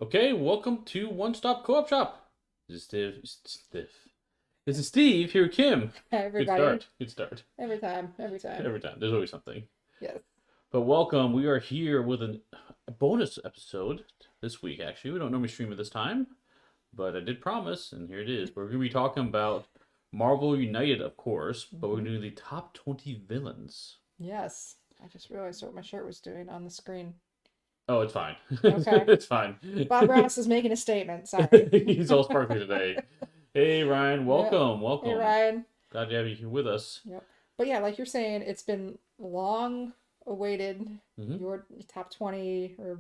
Okay, welcome to One Stop Co-op Shop. This is Steve. This is Steve here, with Kim. Good Everybody, start. Good start. every time. Every time. There's always something. Yes. But welcome. We are here with a bonus episode this week, actually. We don't normally stream it this time, but I did promise, and here it is. We're going to be talking about Marvel United, of course, but we're hmm doing the top 20 villains. Yes. I just realized what my shirt was doing on the screen. Oh, it's fine. Okay. It's fine. Bob Ross is making a statement. Sorry. He's all sparkly today. Hey, Ryan. Yeah. Welcome. Hey, Welcome. Ryan. Glad to have you here with us. Yep. But yeah, like you're saying, it's been long awaited Hmm. your top 20 or,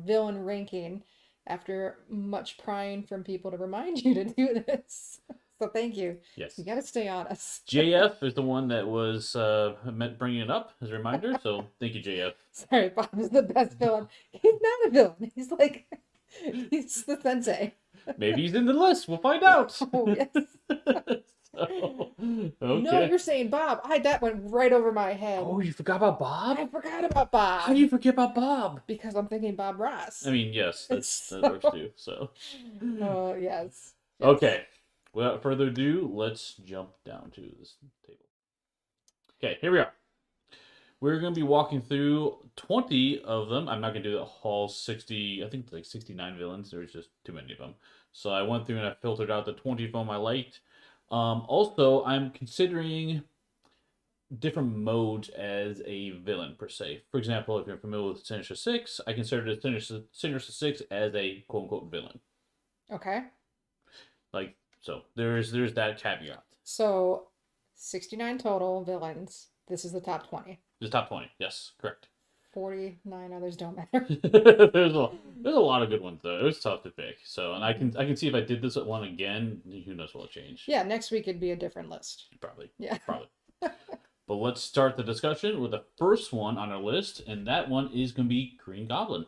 villain ranking after much prying from people to remind you to do this. So thank you. Yes. You got to stay honest. JF is the one that was meant bringing it up as a reminder. So thank you, JF. Sorry, Bob is the best villain. He's not a villain. He's like, he's the sensei. Maybe he's in the list. We'll find out. Oh, yes. So, No, okay. you're saying Bob. That went right over my head. Oh, you forgot about Bob? I forgot about How do Bob you forget about Bob? because I'm thinking Bob Ross. I mean, yes, that So, works too. So, oh, yes. Yes. okay. Without further ado, let's jump down to this table. Okay, here we are. We're going to be walking through 20 of them. I'm not going to do the whole 60, I think like 69 villains. There's just too many of them. So I went through and I filtered out the 20 of them I liked. Also, I'm considering different modes as a villain, per se. For example, if you're familiar with Sinister Six, I consider the Sinister Six as a quote-unquote villain. Okay. Like, so there's that caveat. So, 69 total villains. This is the top 20. The top 20, yes, correct. 49 others don't matter. there's a there's a lot of good ones though. It was tough to pick. So, and I can see if I did this one again, who knows what'll change. Yeah, next week it'd be a different list. Probably, Yeah. probably. But let's start the discussion with the first one on our list, and that one is going to be Green Goblin,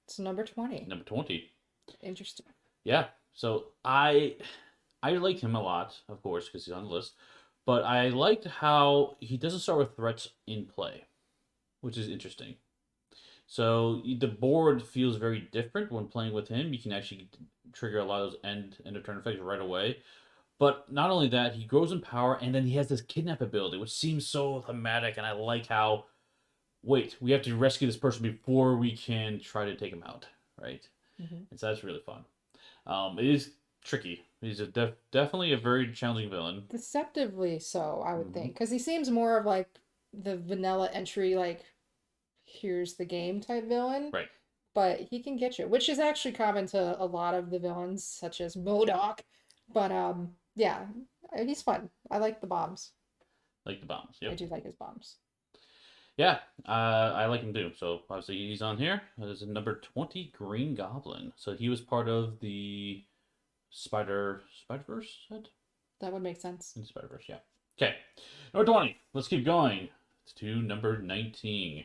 It's number 20. number 20. Interesting. Yeah. So I like him a lot, of course, because he's on the list. But I liked how he doesn't start with threats in play, which is interesting. So the board feels very different when playing with him. You can actually trigger a lot of those end of turn effects right away. But not only that, he grows in power, and then he has this kidnap ability, which seems so thematic. And I like how, wait, we have to rescue this person before we can try to take him out, right? hmm And so that's really fun. It is tricky. He's definitely a very challenging villain. Deceptively so, I would Hmm. think, because he seems more of like the vanilla entry, like here's the game type villain, Right, but he can get you, which is actually common to a lot of the villains, such as MODOK. But yeah, he's fun. I like the bombs. like the bombs. I Yep. do like his bombs. Yeah, I like him too. So obviously he's on here. There's a number 20 Green Goblin. So he was part of the Spider-Verse set? That would make sense. In Spider-Verse, yeah. Okay. Number 20. Let's keep going. To number 19.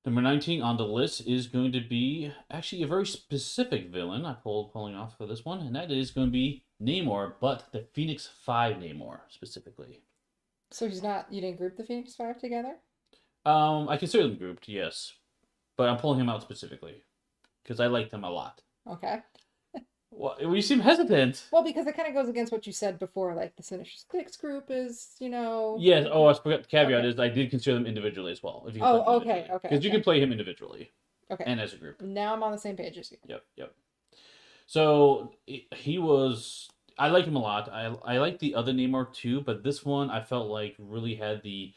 Number 19 on the list is going to be actually a very specific villain I pulling off for this one, and that is going to be Namor, but the Phoenix 5 Namor specifically. So he's not, you didn't group the Phoenix Five together? I consider them grouped, yes, but I'm pulling him out specifically because I liked him a lot. Okay. Well, you seem hesitant. Well, because it kind of goes against what you said before, like the Sinister Six group is, Yes. Oh, I forgot. The caveat okay. is I did consider them individually as well. If you can play them Oh, okay, individually, okay, because you okay. can play him individually Okay. and as a group. Now I'm on the same page as you. Yep. Yep. So he was. I like him a lot. I like the other Namor too, but this one I felt like really had the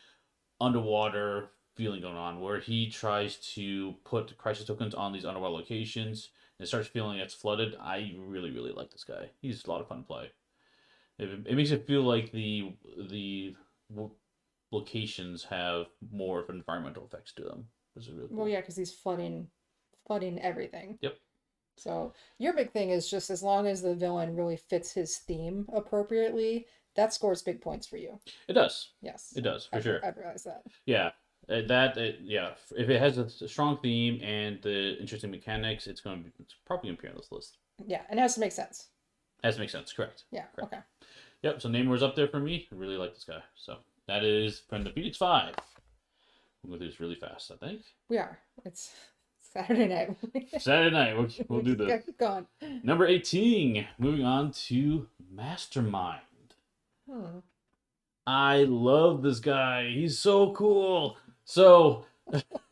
underwater feeling going on, where he tries to put crisis tokens on these underwater locations and it starts feeling it's flooded. I really really like this guy. He's a lot of fun to play. It makes it feel like the locations have more of environmental effects to them. This is really Well, cool. yeah, because he's flooding everything. Yep. So your big thing is just as long as the villain really fits his theme appropriately, that scores big points for you. It does. Yes, It does for sure. I've realized that. Yeah. Yeah. If it has a strong theme and the interesting mechanics, it's probably gonna appear on this list. Yeah, and it has to make sense. Has to make sense. Correct. Yeah, Correct. okay. Yep. So Namor's up there for me. I really like this guy. So that is from the Phoenix 5. We'll go through this really fast, I think. We are. It's Saturday night. Saturday night, we'll do Just this. gotta keep going. Number 18, moving on to Mastermind. Hmm. I love this guy. He's so cool. So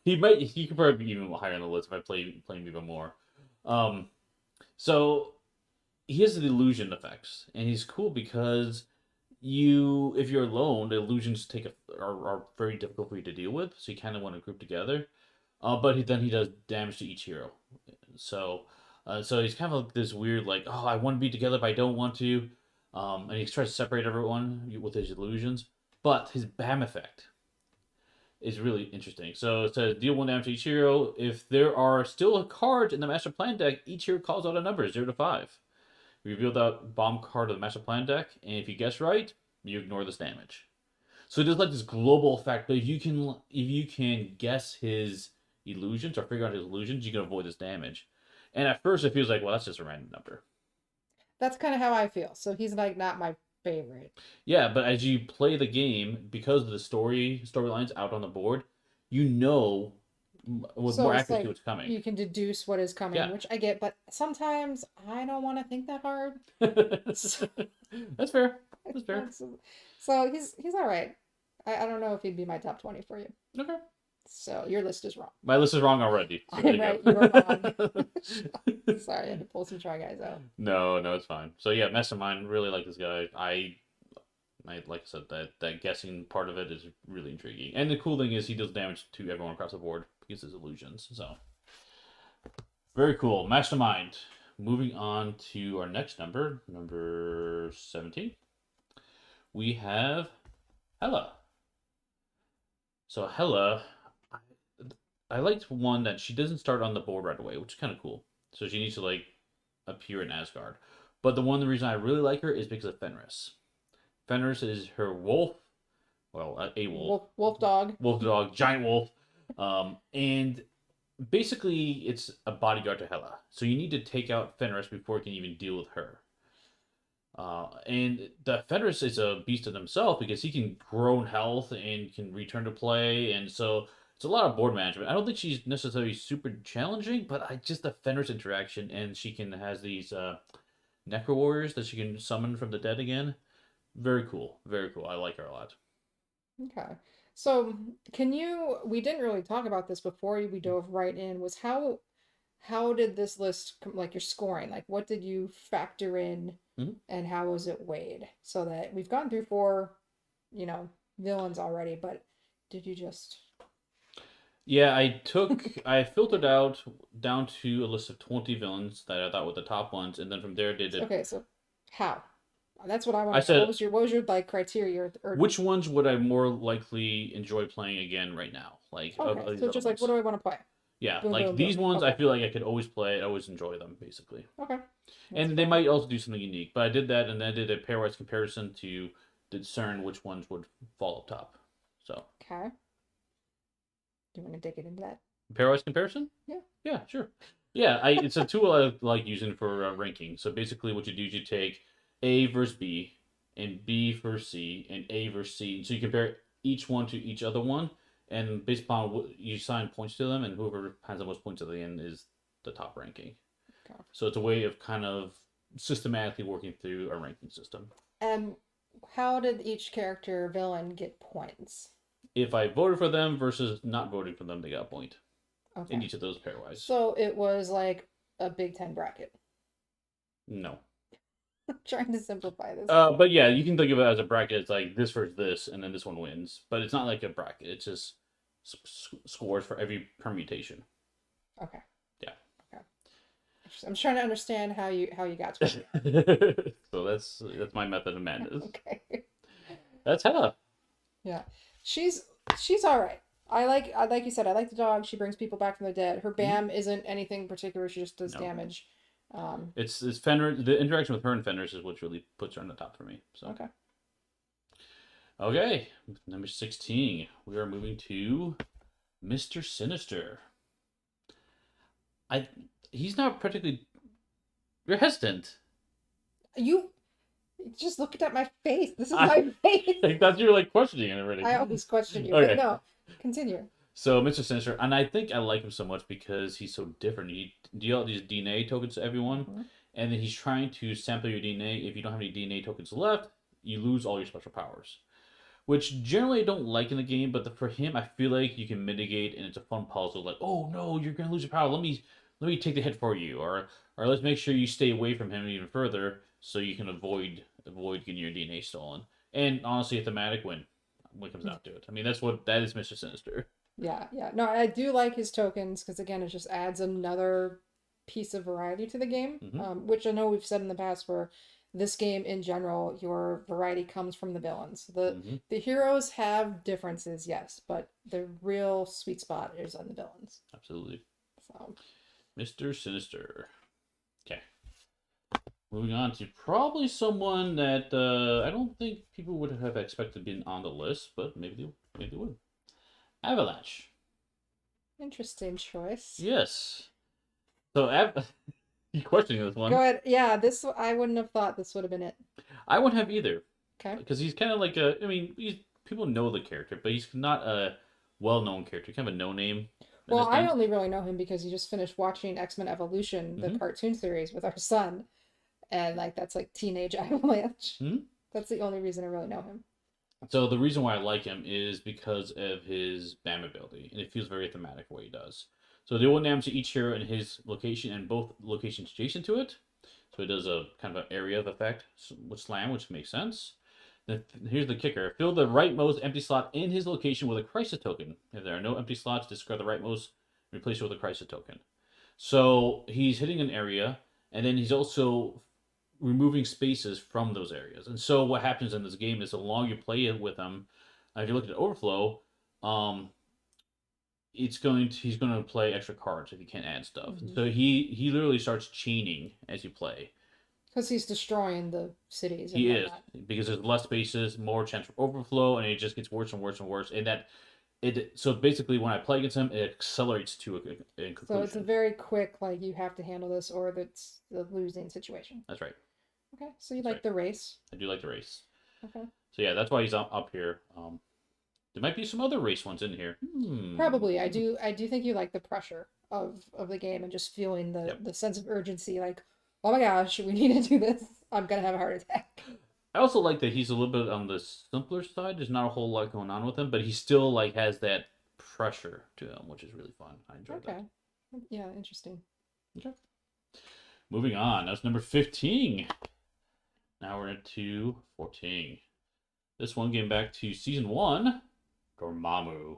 he could probably be even higher on the list if I play him even more. Um, so he has the illusion effects, and he's cool because if you're alone, the illusions are very difficult for you to deal with. So you kind of want to group together. But then he does damage to each hero. So so he's kind of like this weird like, oh, I want to be together, but I don't want to. And he tries to separate everyone with his illusions. But his BAM effect is really interesting. So it says deal 1 damage to each hero. If there are still cards in the Master Plan deck, each hero calls out a number 0 to 5. Reveal that bomb card of the Master Plan deck, and if you guess right, you ignore this damage. So there's like this global effect, but if you can guess his illusions or figure out his illusions, you can avoid this damage. And at first it feels like, well, that's just a random number. That's kind of how I feel. So he's like not my favorite. Yeah, but as you play the game, because of the storylines out on the board, you know with So more it's accuracy like what's coming. you can deduce what is coming, Yeah. which I get, but sometimes I don't want to think that hard. So, That's fair. That's fair. so he's all right. I don't know if he'd be my top 20 for you. Okay. So your list is wrong. My list is wrong already. So I'm right, you are wrong. Sorry, I had to pull some Try Guys out. No, it's fine. So yeah, Mastermind, really like this guy. Like I said, that guessing part of it is really intriguing. And the cool thing is he does damage to everyone across the board because his illusions. So very cool. Mastermind. Moving on to our next number 17. We have Hela. So Hela, I liked one that she doesn't start on the board right away, which is kind of cool. So she needs to like appear in Asgard. But the reason I really like her is because of Fenris. Fenris is her wolf, well, a wolf, Wolf dog. wolf dog, giant wolf, and basically it's a bodyguard to Hela. So you need to take out Fenris before you can even deal with her. And the Fenris is a beast in himself because he can grow in health and can return to play, and so it's a lot of board management. I don't think she's necessarily super challenging, but I just the Fenris interaction, and she has these Necro Warriors that she can summon from the dead again. Very cool, very cool. I like her a lot. Okay. So we didn't really talk about this before we dove right in, was how did this list like your scoring? Like what did you factor in Mhm. and how was it weighed? So that we've gone through four, villains already, but did you just Yeah, I filtered out down to a list of 20 villains that I thought were the top ones, and then from there did it. Okay, so how? That's what I I want to know. said, What was your like criteria or which ones would I more likely enjoy playing again right now? Like okay, of these so other just like what ones. do I want to play? Yeah, Boom, like boom, these boom. ones, I Okay. feel like I could always play. I always enjoy them, basically. Okay. That's And they fine. might also do something unique. But I did that, and then I did a pairwise comparison to discern which ones would fall up top. So Okay. Do you want to dig it into that? pairwise comparison? Yeah. Yeah, sure. Yeah, it's a tool I like using for ranking. So basically, what you do is you take A versus B, and B versus C, and A versus C. So you compare each one to each other one, and based upon what you assign points to them, and whoever has the most points at the end is the top ranking. Okay. So it's a way of kind of systematically working through a ranking system. And how did each character villain get points? If I voted for them versus not voting for them, they got a point in Okay. each of those pairwise. So it was like a Big Ten bracket. No. I'm trying to simplify this. But yeah, you can think of it as a bracket. It's like this versus this, and then this one wins. But it's not like a bracket. It's just scores for every permutation. Okay. Yeah. Okay. I'm trying to understand how you got to it. So that's my method of madness. Okay. That's Hela. Yeah. She's all right. Like you said, I like the dog. She brings people back from the dead. Her BAM isn't anything particular. She just does No. damage. It's Fenris. The interaction with her and Fenris is what really puts her on the top for me. So Okay. okay, number 16. We are moving to Mr. Sinister. He's not particularly. You're hesitant. You just looked at my face. This is my face. I thought you were like questioning it already. I always question you, Okay. but no. Continue. So Mr. Sinister, and I think I like him so much because he's so different. He deal out these DNA tokens to everyone, Hmm. and then he's trying to sample your DNA. If you don't have any DNA tokens left, you lose all your special powers, which generally I don't like in the game. But for him, I feel like you can mitigate, and it's a fun puzzle. Like, oh no, you're gonna lose your power. Let me take the hit for you, or let's make sure you stay away from him even further, so you can avoid getting your DNA stolen. And honestly, a thematic win when it comes down to it. I mean, that is Mr. Sinister. Yeah, yeah. No, I do like his tokens because again, it just adds another piece of variety to the game. Hmm. Which I know we've said in the past where this game in general, your variety comes from the villains. Hmm. The heroes have differences, yes, but the real sweet spot is on the villains. Absolutely. So Mr. Sinister. Okay. Moving on to probably someone that I don't think people would have expected being on the list, but maybe they would. Avalanche. interesting choice. Yes. So you questioning this Go one? ahead. Yeah, this I wouldn't have thought this would have been it. I wouldn't have either Okay. because he's kind of like a. I mean, he's people know the character, but he's not a well-known character. Kind of a no-name in Well, a I sense. only really know him because he just finished watching X-Men Evolution, the Mm-hmm. cartoon series, with our son, and like that's like teenage Avalanche. Hmm. That's the only reason I really know him. So the reason why I like him is because of his BAM ability, and it feels very thematic what he does. So they will damage to each hero in his location and both locations adjacent to it. So it does a kind of an area of effect with slam, which makes sense. Then here's the kicker: fill the rightmost empty slot in his location with a crisis token. If there are no empty slots, discard the rightmost, replace it with a crisis token. So he's hitting an area, and then he's also removing spaces from those areas. And so what happens in this game is the longer you play it with him, if you look at overflow, um, he's going to play extra cards if he can't add stuff. And Hmm. so he literally starts chaining as you play. Because he's destroying the cities and He is whatnot. because there's less spaces, more chance for overflow, and it just gets worse and worse and worse. And that it so basically when I play against him, it accelerates to a So it's a conclusion. very quick, like you have to handle this or it's the losing situation. That's right. Okay, so you That's like right. the race. I do like the race. Okay. So yeah, that's why he's up here. There might be some other race ones in here. Hmm. Probably. I do think you like the pressure of the game and just feeling Yep. the sense of urgency, like, oh my gosh, we need to do this. I'm gonna have a heart attack. I also like that he's a little bit on the simpler side. There's not a whole lot going on with him, but he still like has that pressure to him, which is really fun. I enjoyed that. Okay. Yeah, interesting. Okay. Moving on. That's number 15. Now we're into 14. This one getting back to season 1, Dormammu.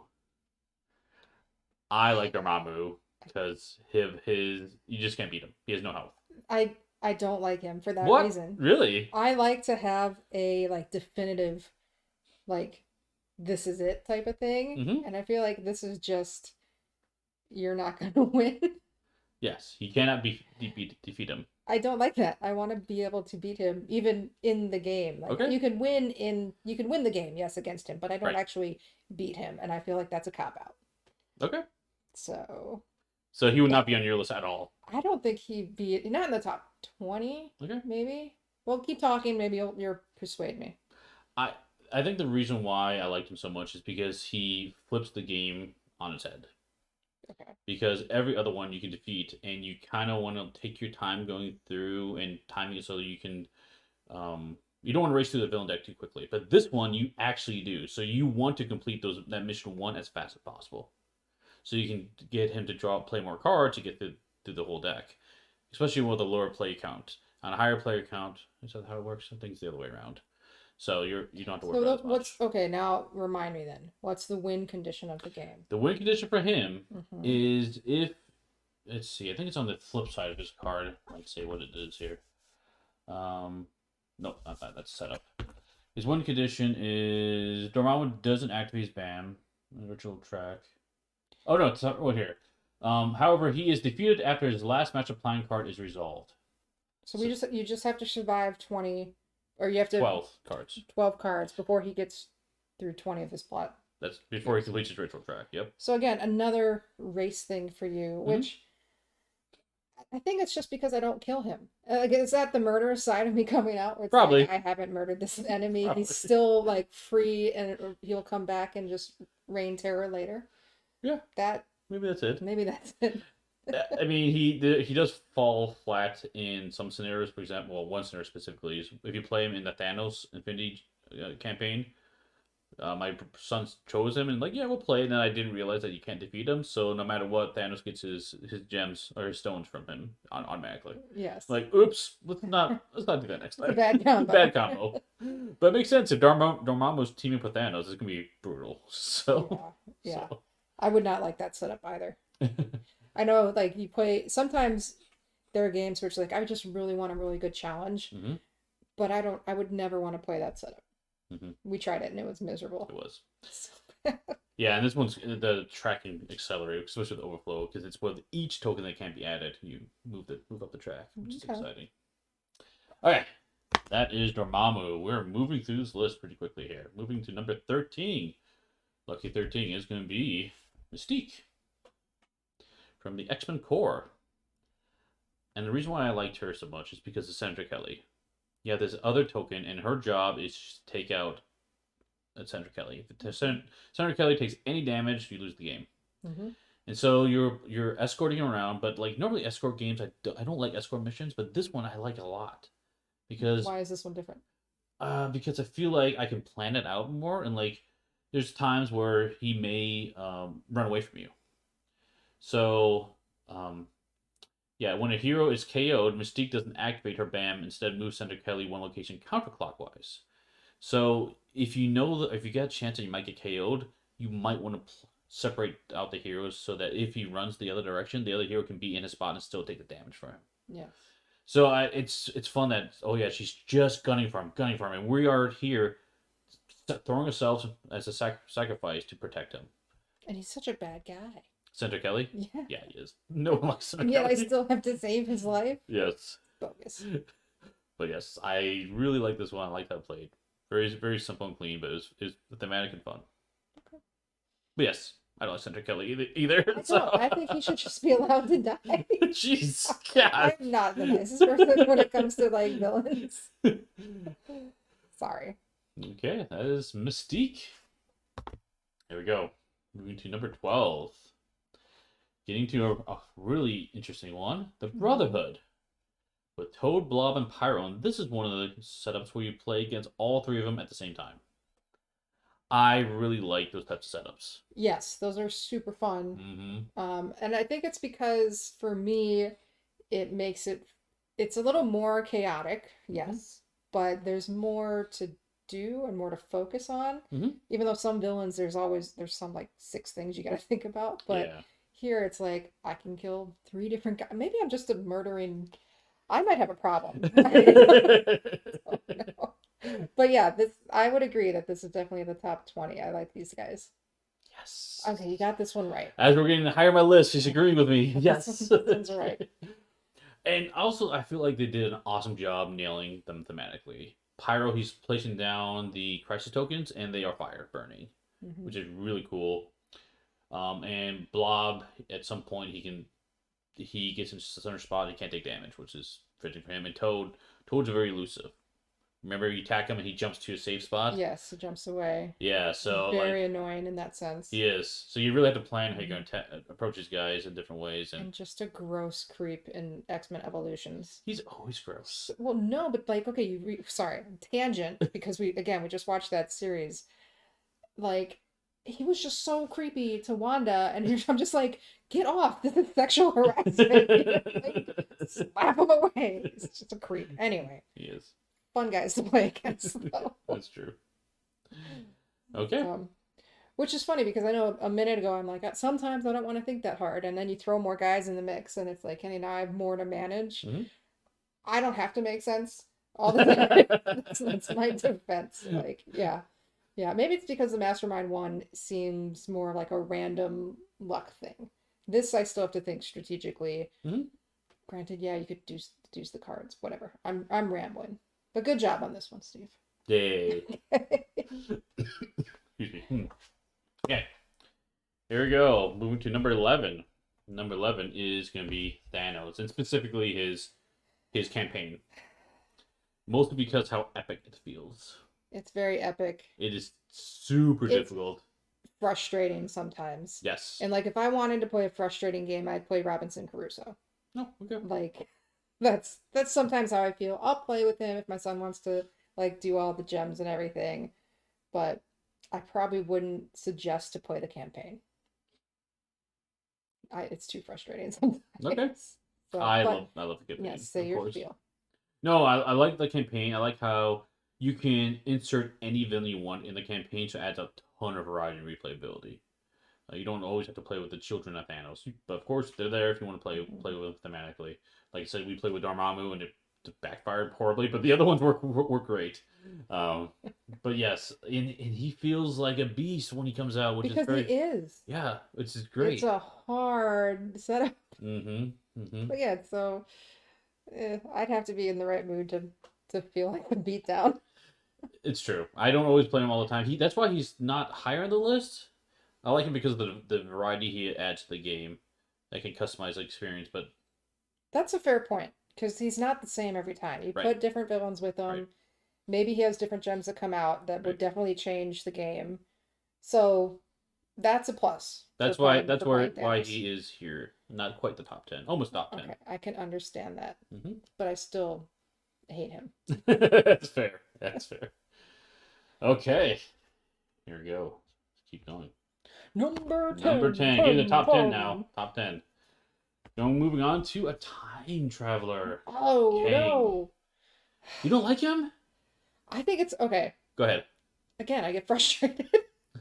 I like Dormammu because his you just can't beat him. He has no health. I don't like him for that What? reason. Really? I like to have a like definitive like this is it type of thing, Mm-hmm. and I feel like this is just you're not gonna win. Yes, he cannot defeat him. I don't like that. I want to be able to beat him even in the game. Like Okay. you can win the game, yes, against him, but I don't Right. actually beat him, and I feel like that's a cop out. Okay. So So he would yeah, not be on your list at all. I don't think he'd be not in the top 20, Okay. maybe. Well, keep talking. Maybe you'll persuade me. I I think the reason why I liked him so much is because he flips the game on its head. Okay. Because every other one you can defeat, and you kind of want to take your time going through and timing it so that you can. You don't want to race through the villain deck too quickly, but this one you actually do. So you want to complete that mission one as fast as possible, so you can get him to play more cards to get through the whole deck, especially with a lower play count. On a higher player count, is that how it works? I think it's the other way around. So you don't have to worry So about it as what's much. okay? Now remind me then. What's the win condition of the game? The win condition for him Hmm. is if let's see, I think it's on the flip side of his card. Let's see what it is here. Um, no, not that. That's setup. His win condition is Dormammu doesn't activate his BAM. Virtual track. Oh no, it's not right here. However, he is defeated after his last match applying card is resolved. So So you just have to survive 20, or you have to 12 cards. 12 cards before he gets through 20 of his plot. That's before he completes his ritual track. Yep. So again, another race thing for you, Mm-hmm. which I think it's just because I don't kill him. Like, is that the murderous side of me coming out? Where it's like Probably. I haven't murdered this enemy. Probably. He's still like free, and he'll come back and just rain terror later. Yeah, That maybe that's it. maybe that's it. I mean, he does fall flat in some scenarios. For example, well, one scenario specifically is if you play him in the Thanos Infinity campaign. My son chose him and like, yeah, we'll play. And then I didn't realize that you can't defeat him. So no matter what, Thanos gets his gems or his stones from him automatically. Yes. Like, oops, let's not do that next It's a time. bad combo. Bad combo. But it makes sense if Dormammu's teaming up with Thanos, it's gonna be brutal. So Yeah, yeah. so. I would not like that setup either. I know, like, you play, sometimes there are games where it's like, I just really want a really good challenge, hmm but I would never want to play that setup. hmm We tried it and it was miserable. It was. So, Yeah, and this one's the tracking accelerator, especially with overflow, because it's with each token that can't be added, you move up the track, which is okay. exciting. Okay, that is Dormammu. We're moving through this list pretty quickly here. Moving to number 13. Lucky 13 is going to be Mystique from the X-Men Core. And the reason why I liked her so much is because of Sandra Kelly. Yeah, this other token, and her job is to take out Sandra Kelly. If Sandra Kelly takes any damage, you lose the game. hmm And so you're escorting around, but like normally escort games, I don't like escort missions, but this one I like a lot because Why is this one different? because I feel like I can plan it out more, and like there's times where he may run away from you. So yeah, when a hero is KO'd, Mystique doesn't activate her BAM, instead moves Sandra Kelly one location counterclockwise. So if you get a chance that you might get KO'd, you might want to separate out the heroes so that if he runs the other direction, the other hero can be in a spot and still take the damage for him. Yeah. So it's fun that she's just gunning for him, and we are here throwing ourselves as a sacrifice to protect him. And he's such a bad guy. Senator Kelly, Yeah. yeah, he is. No one likes Senator Yet Kelly. I still have to save his life. Yes, Bogus. but yes, I really like this one. I like how it played. Very very simple and clean, but it was thematic and fun. Okay. But yes, I don't like Senator Kelly either. I So. don't. I think he should just be allowed to die. Jeez, God. I'm not the nicest person when it comes to like villains. Sorry. Okay, that is Mystique. Here we go. Moving to number 12. Getting to a really interesting one. The Brotherhood. With Toad, Blob, and Pyro. And this is one of the setups where you play against all three of them at the same time. I really like those types of setups. Yes, those are super fun. Mm-hmm. And I think it's because for me, it's a little more chaotic, yes, but there's more to do and more to focus on. Mm-hmm. Even though some villains, there's some like 6 things you got to think about, but Yeah. here it's like I can kill 3 different guys. Maybe I'm just a murdering. I might have a problem. Oh, no. But yeah, I would agree that this is definitely the top 20. I like these guys. Yes. Okay, you got this one right. As we're getting higher on my list, she's agreeing with me. Yes. This one's right. And also, I feel like they did an awesome job nailing them thematically. Pyro, he's placing down the crisis tokens, and they are fire burning, Mhm. which is really cool. And Blob, at some point, he gets into the center spot and he can't take damage, which is fitting for him. And Toad's very elusive. Remember, you attack him and he jumps to a safe spot. Yes, it jumps away. Yeah, so Very annoying in that sense. he is. So you really have to plan how you're going to approach these guys in different ways, And and just a gross creep in X-Men Evolutions. he's always gross. Well, no, but like, okay, sorry, tangent, because we just watched that series. Like, he was just so creepy to Wanda, and I'm just like, get off! This is sexual harassment. Like, slap him away. He's just a creep. Anyway, He is. fun guys to play against, though. That's true. Okay. Which is funny because I know a minute ago I'm like, sometimes I don't want to think that hard, and then you throw more guys in the mix, and it's like, hey, now I have more to manage. Mhm. I don't have to make sense all the time. That's my defense. Like, yeah. Maybe it's because the Mastermind one seems more like a random luck thing. This I still have to think strategically. Mhm. Granted, yeah, you could deduce the cards, whatever. I'm rambling, but good job on this one, Steve. Yay. Excuse me. Okay. Here we go. Moving to number 11. Number 11 is going to be Thanos, and specifically his campaign. Mostly because how epic it feels. It's very epic. It is super difficult. frustrating sometimes. Yes. And like if I wanted to play a frustrating game, I'd play Robinson Crusoe. No. Okay. Like that's sometimes how I feel. I'll play with him if my son wants to like do all the gems and everything, but I probably wouldn't suggest to play the campaign. It's too frustrating Okay. sometimes. So, but I love the campaign, yes, say of your course. spiel. No, I like the campaign. I like how you can insert any villain you want in the campaign, so it adds a ton of variety and replayability. You don't always have to play with the children of Thanos, but of course they're there if you want to Mhm. play with them thematically. Like I said, we played with Dormammu and it backfired horribly, but the other ones work great. Um, but yes, and he feels like a beast when he comes out, which is Because he very is. yeah, which is It's great. a hard setup. Mm-hmm. Mm-hmm. But yeah, so I'd have to be in the right mood to feel like a beatdown. It's true. I don't always play him all the time. That's why he's not higher on the list. I like him because of the variety he adds to the game. That can customize the experience, but That's a fair point because he's not the same every time. You right, put different villains with right, him. Maybe he has different gems that come out that would right. definitely change the game. So that's a plus for playing That's for playing why Thanos. he is here. Not quite the top 10, almost top 10. Okay, I can understand that, Mm-hmm. but I still hate him. That's fair. That's fair. Okay, here we go. Keep going. Number Number 10, 10. Get to the 10, top 10 now. 10. Top 10. Now moving on to a time traveler. Oh Kang. no. You don't like him? I think it's okay. Go ahead. Again, I get frustrated.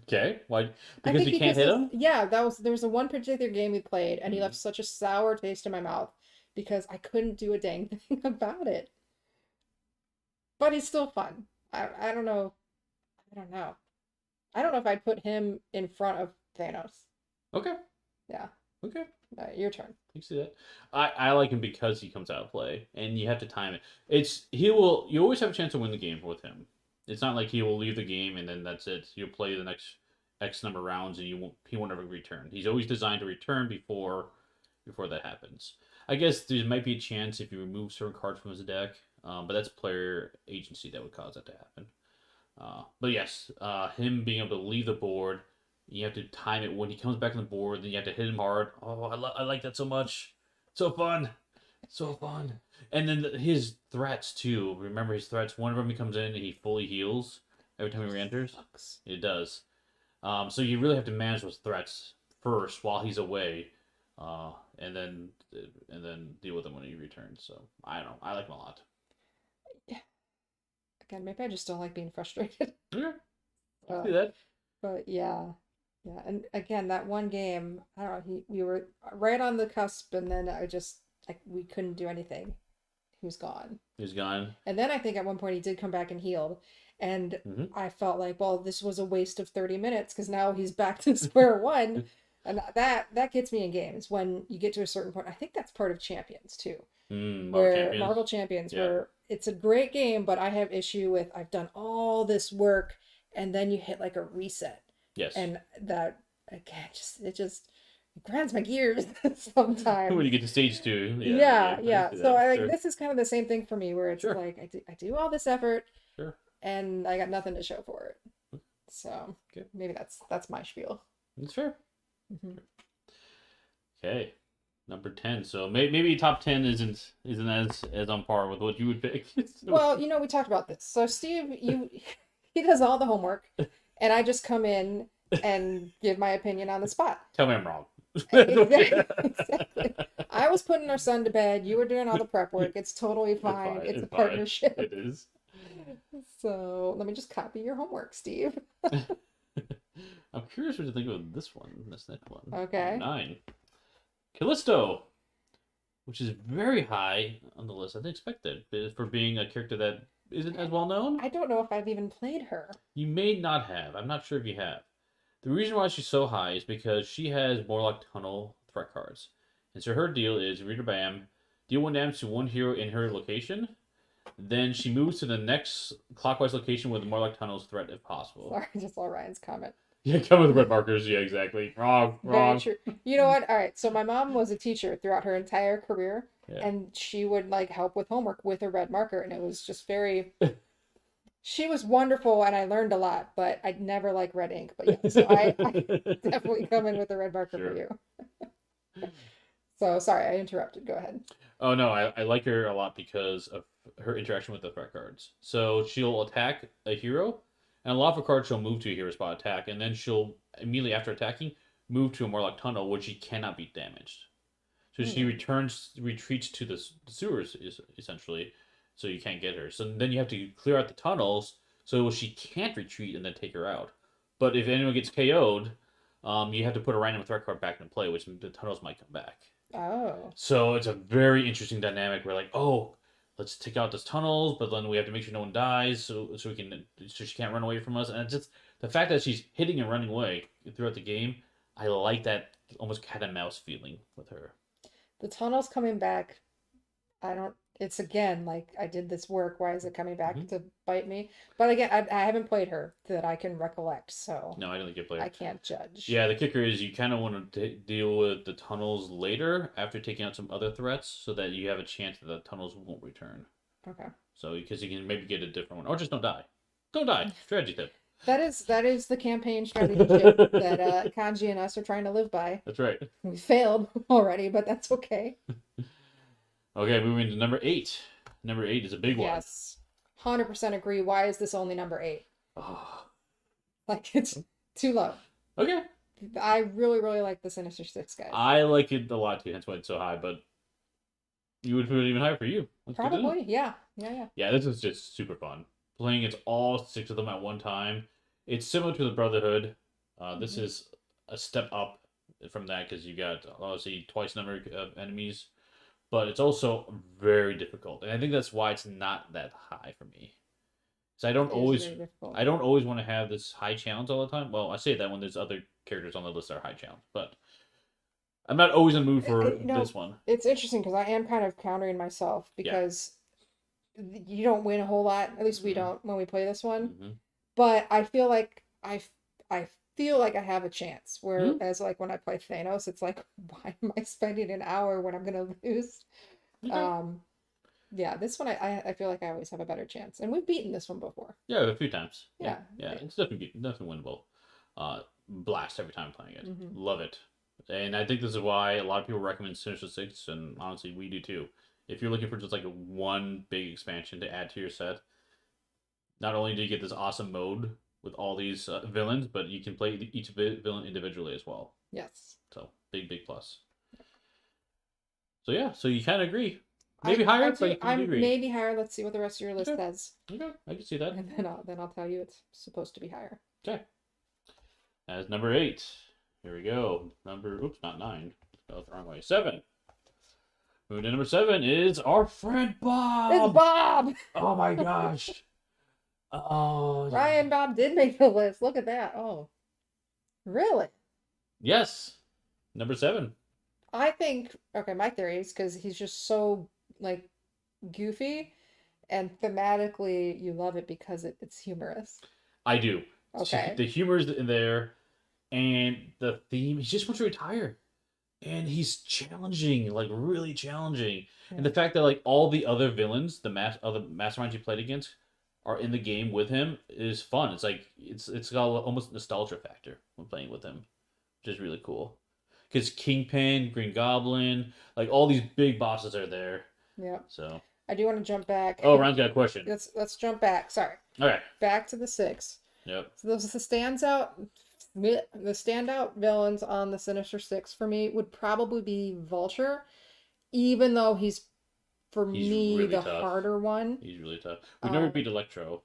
Okay. Why? I Because think you can't because hit this, him? yeah, there was a one particular game we played and he Mm-hmm. left such a sour taste in my mouth because I couldn't do a dang thing about it. But he's still fun. I don't know. I don't know. I don't know if I'd put him in front of Thanos. Okay. Yeah. Okay. Your turn. You see that? I like him because he comes out of play, and you have to time it. It's he will. You always have a chance to win the game with him. It's not like he will leave the game and then that's it. You'll play the next X number of rounds, and he won't ever return. He's always designed to return before that happens. I guess there might be a chance if you remove certain cards from his deck, but that's player agency that would cause that to happen. But yes, him being able to leave the board, you have to time it when he comes back on the board. Then you have to hit him hard. Oh, I like that so much. So fun, so fun. And then his threats too. Remember his threats. One of them he comes in and he fully heals every time he re-enters. Sucks. It does. So you really have to manage those threats first while he's away, and then deal with them when he returns. So I don't know. I like him a lot. Yeah. Again, maybe I just don't like being frustrated. Yeah, I Uh, see that. but yeah. Yeah. And again, that one game, I don't know, we were right on the cusp and then I just like we couldn't do anything. He was gone. He's gone. And then I think at one point he did come back and healed. And Hmm. I felt like, well, this was a waste of 30 minutes because now he's back to square one. And that gets me in games when you get to a certain point. I think that's part of Champions too, Marvel where Champions. Marvel Champions, Yeah. where it's a great game, but I have issue with I've done all this work and then you hit like a reset. Yes. And that again, just it grinds my gears When sometimes. you get to stage two, yeah, Yeah, I yeah. see So that. I like Sure. this is kind of the same thing for me where it's Sure. like I do all this effort Sure. and I got nothing to show for it. So Okay. maybe that's my spiel. That's fair. Hmm. Okay. Number 10. So maybe top 10 isn't as on par with what you would pick. So, Well, we talked about this. So Steve, he does all the homework, and I just come in and give my opinion on the spot. tell me I'm wrong. Exactly, exactly. I was putting our son to bed. You were doing all the prep work. It's totally It's fine. fine. It's a It's fine. partnership. It is. So let me just copy your homework, Steve. I'm curious what to think of this next one. Okay. 9. Callisto, which is very high on the list. I didn't expect that for being a character that isn't as well known. I don't know if I've even played her. You may not have. I'm not sure if you have. The reason why she's so high is because she has Morlock Tunnel threat cards. And so her deal is read her bam, deal 1 damage to one hero in her location. Then she moves to the next clockwise location with the Morlock Tunnel's threat if possible. Sorry, I just saw Ryan's comment. Yeah, come with red markers. Yeah, exactly. Wrong, Very wrong. true. You know what? All right. So my mom was a teacher throughout her entire career, Yeah. and she would like help with homework with a red marker, and it was just very She was wonderful and I learned a lot, but I'd never like red ink. But yeah, so I definitely come in with the red marker for Sure. you. So sorry, I interrupted. Go ahead. Oh no, I like her a lot because of her interaction with the threat cards. So she'll attack a hero, and a lot of her cards she'll move to a hero spot attack, and then she'll immediately after attacking move to a Morlock tunnel, which she cannot be damaged. So she Hmm. retreats to the sewers essentially, so you can't get her. So then you have to clear out the tunnels so she can't retreat and then take her out. But if anyone gets KO'd, you have to put a random threat card back in play, which the tunnels might come back. Oh, So it's a very interesting dynamic. We're like, oh, let's take out those tunnels, but then we have to make sure no one dies, so she can't run away from us. And it's just the fact that she's hitting and running away throughout the game. I like that almost cat and mouse feeling with her. the tunnel's coming back. I don't. It's again like I did this work. Why is it coming back Hmm. to bite me? But again, I haven't played her that I can recollect, so No, I don't think you play I her. can't judge. Yeah, the kicker is you kind of want to deal with the tunnels later after taking out some other threats, so that you have a chance that the tunnels won't return. Okay. So because you can maybe get a different one, or just don't die. Don't die. Strategy tip. That is the campaign strategy tip that Kanji and us are trying to live by. That's right. We failed already, but that's okay. Okay, moving to number 8. Number 8 is a big one. Yes. 100% agree. Why is this only number 8? Oh, Like it's too low. okay. I really, really like the Sinister Six guys. I like it a lot too, hence why it's so high, but you would put it even higher for you. That's good to know. Probably, yeah. Yeah, yeah. Yeah, this is just super fun. Playing it's all 6 of them at one time. It's similar to the Brotherhood. This Hmm. is a step up from that because you got obviously twice the number of enemies, but it's also very difficult, and I think that's why it's not that high for me. So It is very difficult. I don't always want to have this high challenge all the time. Well, I say that when there's other characters on the list that are high challenge, but I'm not always in the mood for You know, this one. it's interesting because I am kind of countering myself Yeah. because you don't win a whole lot. At least we Mm-hmm. don't when we play this one. Mm-hmm. But I feel like I feel like I have a chance. Mm-hmm. Whereas like when I play Thanos, it's like, why am I spending an hour when I'm gonna lose? Okay. Um, yeah, this one I feel like I always have a better chance. And we've beaten this one before. Yeah, a few times. Yeah, Yeah. yeah, it's definitely winnable. Blast every time playing it. Hmm. Love it, and I think this is why a lot of people recommend Sinister Six, and honestly, we do too. If you're looking for just like a one big expansion to add to your set, not only do you get this awesome mode with all these villains, but you can play each villain individually as well. Yes. So big plus. So yeah, so you kind of agree. Maybe I higher, do. but you do I'm agree. maybe higher. Let's see what the rest of your list Okay, says. okay, I can see that. And then I'll tell you it's supposed to be higher. Okay, as number 8. Here we go. Oops, not 9. Oh, the wrong way. 7. Moving to number 7 is our friend It's Bob. Bob! Oh my gosh. Oh Ryan Bob did make the list. Look at that. Oh, really? yes, number 7. I think, okay, my theory is because he's just so like goofy and thematically you love it because it's humorous. I do. Okay. The humor is in there, and the theme. He just wants to retire, and he's challenging, like really challenging. And Yeah. the fact that like all the other villains, other masterminds you played against, are in the game with him is fun. It's like it's got almost nostalgia factor when playing with him, which is really cool. Because Kingpin, Green Goblin, like all these big bosses are there. Yeah. So, I do want to jump back. oh, Ryan's got a question. Let's jump back. Sorry. Okay. Back to the six. Yep. So those the standout villains on the Sinister Six for me would probably be Vulture, even though he's for He's me really the tough. harder one. He's really tough. We've never beat Electro.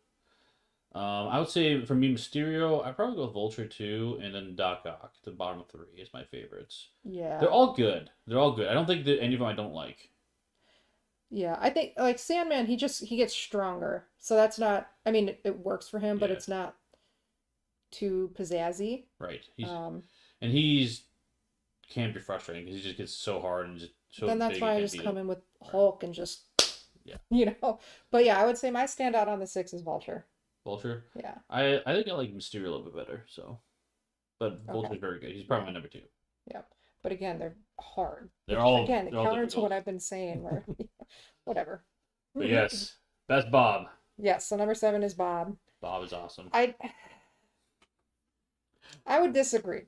I would say for me, Mysterio, I'd probably go with Vulture 2, and then Doc Ock. The bottom 3 is my favorites. Yeah. They're all good. They're all good. I don't think that any of them I don't like. Yeah, I think like Sandman, he gets stronger. So that's not, I mean, it works for him, but Yeah. it's not too pizzazzy. Right. Um, He's can be frustrating because he just gets so hard and just so then that's big why you I can't just beat come him. in with Right. Hulk and just, Yeah. But yeah, I would say my standout on the six is Vulture. Vulture. Yeah. I think I like Mysterio a little bit better. So, but Vulture's Okay. very good. He's probably my Yeah. number 2. Yeah. But again, they're hard. They're Which, all again, they're all counter to difficult. what I've been saying, where whatever. But yes, best Bob. Yes, so number 7 is Bob. Bob is awesome. I I would disagree.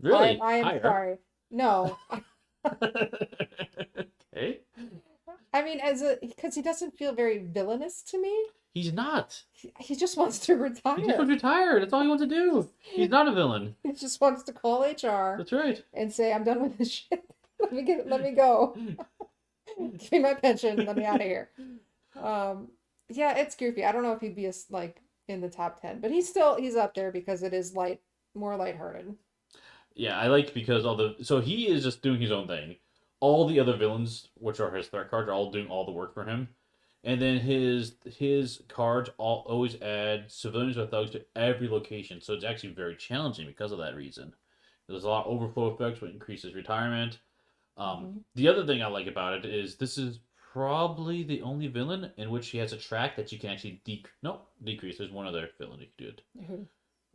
Really? I am Higher? sorry. No. Okay. I mean, as a because he doesn't feel very villainous to me. He's not. He just wants to He just wants retire. to retire. That's all he wants to do. He's not a villain. He just wants to call HR That's right. and say, "I'm done with this shit. Let me go. Give me my pension. Let me out of here." Yeah, it's goofy. I don't know if he'd be like in the top 10, but he's up there because it is more lighthearted. Yeah, I like because all the so he is just doing his own thing. All the other villains, which are his threat cards, are all doing all the work for him. And then his cards all always add civilians or thugs to every location, so it's actually very challenging because of that reason. There's a lot of overflow effects, which increases retirement. Hmm. The other thing I like about it is this is probably the only villain in which he has a track that you can actually decrease. There's one other villain you can do it. Hmm.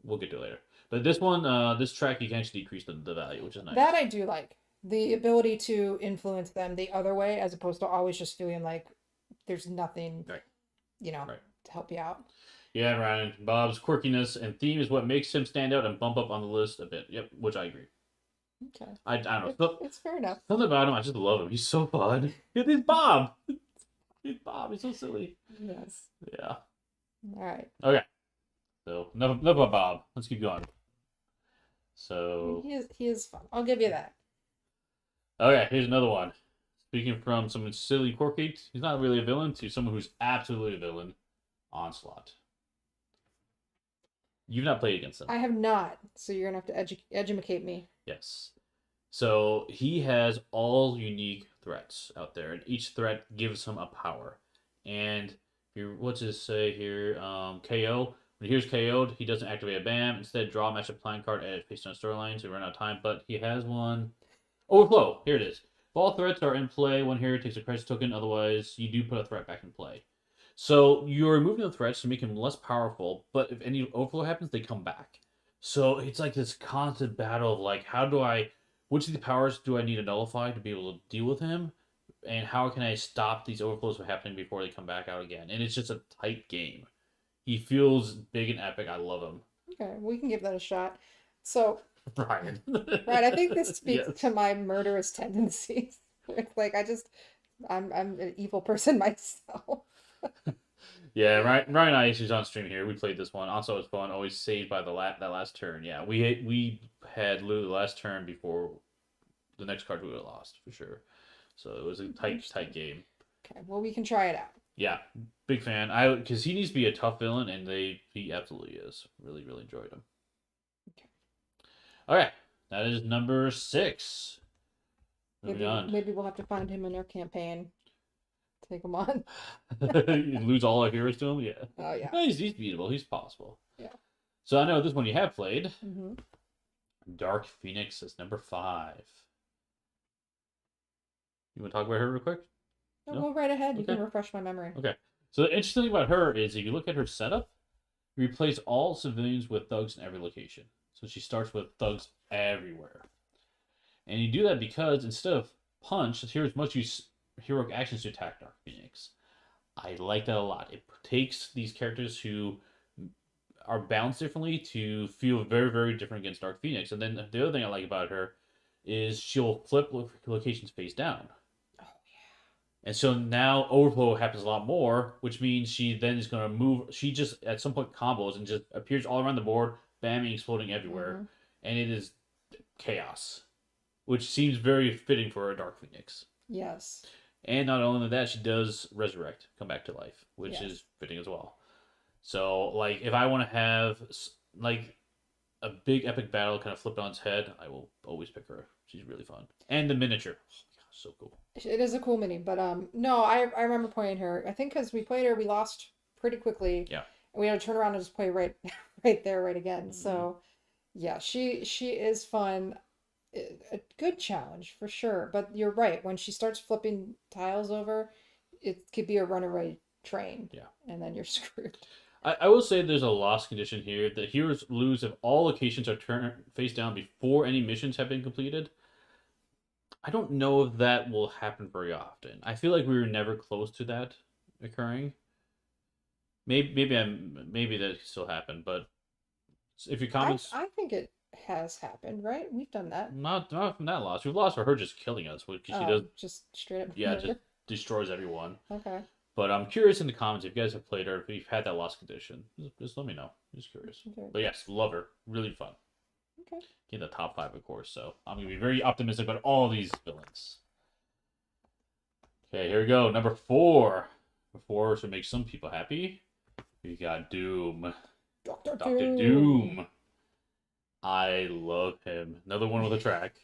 We'll get to it later. But this one, this track, you can actually decrease the value, which is That nice. I do like. The ability to influence them the other way as opposed to always just feeling like there's nothing, Right, right. to help you out. Yeah, Ryan. Bob's quirkiness and theme is what makes him stand out and bump up on the list a bit. Yep, which I agree. Okay. I don't know. It's fair enough. Something about him, I just love him. He's so fun. He's Bob. He's Bob. He's so silly. Yes. Yeah. All right. Okay. So enough about Bob. Let's keep going. So He is fun. I'll give you that. okay, here's another one. Speaking from someone silly, quirky, he's not really a villain, to someone who's absolutely a villain, Onslaught. You've not played against him. I have not, so you're gonna have to educate me. Yes. So he has all unique threats out there, and each threat gives him a power. And here, what's his say here? KO. When he hears KO'd, he doesn't activate a BAM. Instead, draw a matchup plan card at face down storyline, so we run out of time. But he has one. Overflow. Here it is. If all threats are in play, one hero takes a crisis token. Otherwise, you do put a threat back in play. So you're removing the threats to make him less powerful. But if any overflow happens, they come back. So it's like this constant battle of like, how do I, which of the powers do I need to nullify to be able to deal with him, and how can I stop these overflows from happening before they come back out again? And it's just a tight game. He feels big and epic. I love him. Okay, we can give that a shot. So, Ryan. right, I think this speaks Yes. to my murderous tendencies. It's like I'm an evil person myself. Yeah, Ryan and I is on stream here. We played this one. Also, it was fun. Always saved by that last turn. Yeah, we had literally the last turn before the next card we would have lost for sure. So it was a tight game. Okay, well we can try it out. Yeah, big fan. I because he needs to be a tough villain, and he absolutely is. Really enjoyed him. Okay. All right, that is number 6. Moving on. Maybe we'll have to find him in our campaign. Take him on. You lose all our heroes to him. Yeah, Oh yeah. no, he's beatable. He's possible. Yeah. So I know this one you have played. Hmm. Dark Phoenix is number 5. You want to talk about her real quick? No, No? go right ahead. You Okay. can refresh my memory. Okay. So the interesting thing about her is if you look at her setup, you replace all civilians with thugs in every location. So she starts with thugs everywhere. And you do that because instead of punch, the heroes must use heroic actions to attack Dark Phoenix. I like that a lot. It takes these characters who are balanced differently to feel very different against Dark Phoenix. And then the other thing I like about her is she'll flip locations face down. Oh And so now overflow happens a lot more, which means she then is going to move. She just at some point combos and just appears all around the board, bamming, exploding yeah. everywhere, Hmm. and it is chaos, which seems very fitting for a Dark Phoenix. Yes. And not only that, she does resurrect, come back to life, which Yes. is fitting as well. So, like, if I want to have like a big epic battle kind of flip on its head, I will always pick her. She's really fun, and the miniature, oh, gosh, so cool. It is a cool mini, but no, I remember playing her. I think because we played her, we lost pretty quickly, Yeah. and we had to turn around and just play right, right there, right again. Mm-hmm. So, yeah, she is fun. A good challenge for sure. But you're right. When she starts flipping tiles over, it could be a runaway train, Yeah. and then you're screwed. I will say there's a loss condition here. The heroes lose if all locations are turned face down before any missions have been completed. I don't know if that will happen very often. I feel like we were never close to that occurring. maybe that could still happen, but if your I comments I think it has happened, right? We've done that. not from that loss, we've lost for her just killing us because she does, Just straight up yeah, just murder. destroys everyone. Okay. But I'm curious in the comments if you guys have played her, if you've had that lost condition, just let me know. Just curious. Okay. But yes, love her, really fun. Okay. In the top five, of course. So I'm gonna be very optimistic about all these villains. Okay, here we go. Number four. Number four should make some people happy. We got Doom. Doctor Doctor Doom. Doom. I love him. Another one with a track.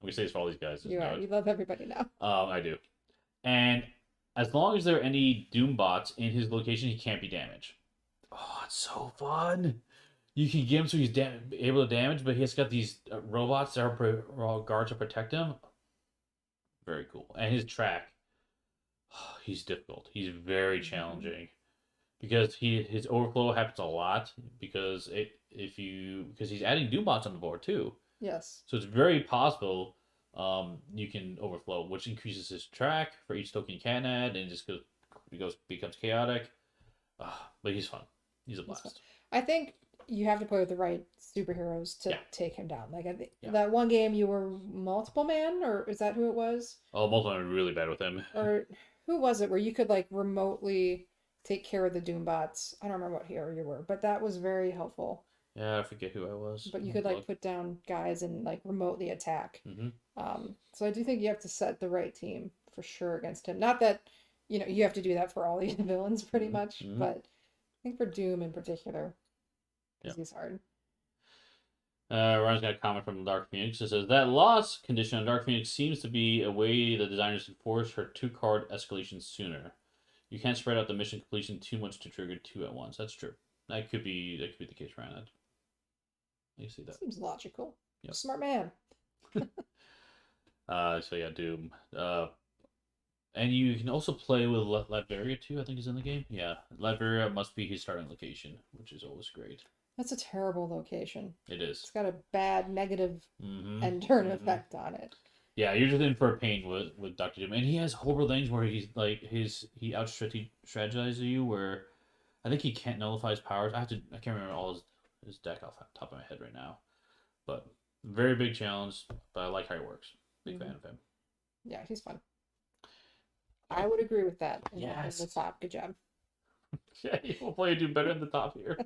I'm gonna say this for all these guys. Just You know are. it. You love everybody now. I do. And as long as there are any Doom bots in his location, he can't be damaged. Oh, it's so fun. You can get him so he's able to damage, but he's got these robots that are guards to protect him. Very cool. And his track, he's difficult. He's very Mhm. challenging because his overflow happens a lot because he's adding Doombots on the board too. Yes. So it's very possible you can overflow, which increases his track for each token you can add, and it just becomes chaotic. But he's fun. He's a He's fun. blast. I think you have to play with the right superheroes to Yeah, take him down. Like I think yeah. that one game you were multiple man, or is that who it was? Oh, Molten are really bad with him. Or who was it where you could like remotely take care of the Doombots? I don't remember what hero you were, but that was very helpful. Yeah, I forget who I was. But you could like Look. put down guys and like remotely attack. Hmm. So I do think you have to set the right team for sure against him. Not that, you have to do that for all these villains pretty Hmm. much, Hmm. but I think for Doom in particular, Yeah. because he's hard. Ryan's got a comment from Dark Phoenix. It says that loss condition on Dark Phoenix seems to be a way the designers can force her 2 card escalation sooner. You can't spread out the mission completion too much to trigger 2 at once. That's true. That could be the case, Ryan. I see that. Seems logical. Yep. Smart man. So yeah, Doom. And you can also play with Latveria too. I think is in the game. Yeah, Latveria must be his starting location, which is always great. That's a terrible location. It It's is. got a bad negative Mm-hmm. end turn Mm-hmm. effect on it. Yeah, you're just in for a pain with Doctor Doom, and he has horrible things where he's like he out strategizes you. Where I think he can't nullify his powers. I can't remember all his deck off the top of my head right now, but very big challenge. But I like how he works. Big fan Hmm. of him. Yeah, he's fun. I Okay. would agree with that in the Yes. top. Good job. Yeah, we'll play do better in the top here.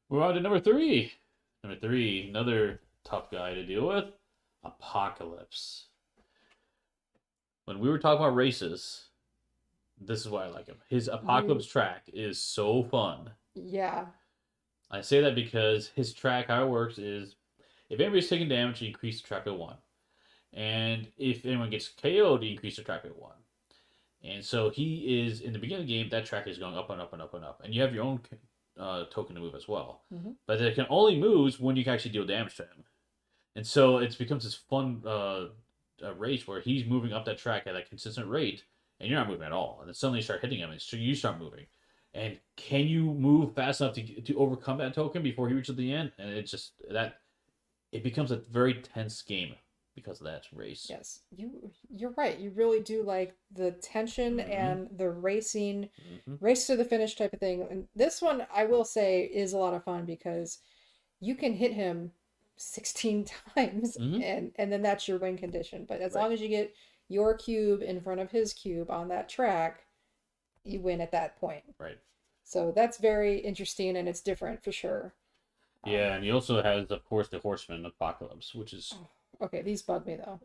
We're on to number three. Number three, another tough guy to deal with. Apocalypse. When we were talking about races, this is why I like him. His You, Apocalypse track is so fun. yeah, I say that because his track, how it works is if anybody's taking damage, you increase the track by 1. And if anyone gets KO'd, you increase the track by 1. And so he is, in the beginning of the game, that track is going up and up and up and up. And you have your own token to move as well. hmm But it can only move when you can actually deal damage to him. And so it becomes this fun race where he's moving up that track at a consistent rate, and you're not moving at all. And then suddenly you start hitting him, and so you start moving. And can you move fast enough to overcome that token before he reaches the end? And it's just that it becomes a very tense game because of that race. yes, you're right. You really do like the tension Mm-hmm. and the racing, Mm-hmm. race to the finish type of thing. And this one, I will say, is a lot of fun because you can hit him 16 times Mm-hmm. and then that's your win condition. But as Right. long as you get your cube in front of his cube on that track, you win at that point. Right. So that's very interesting and it's different for sure. Yeah, and he also has, of course, the Horseman Apocalypse, which is Okay, these bug me though.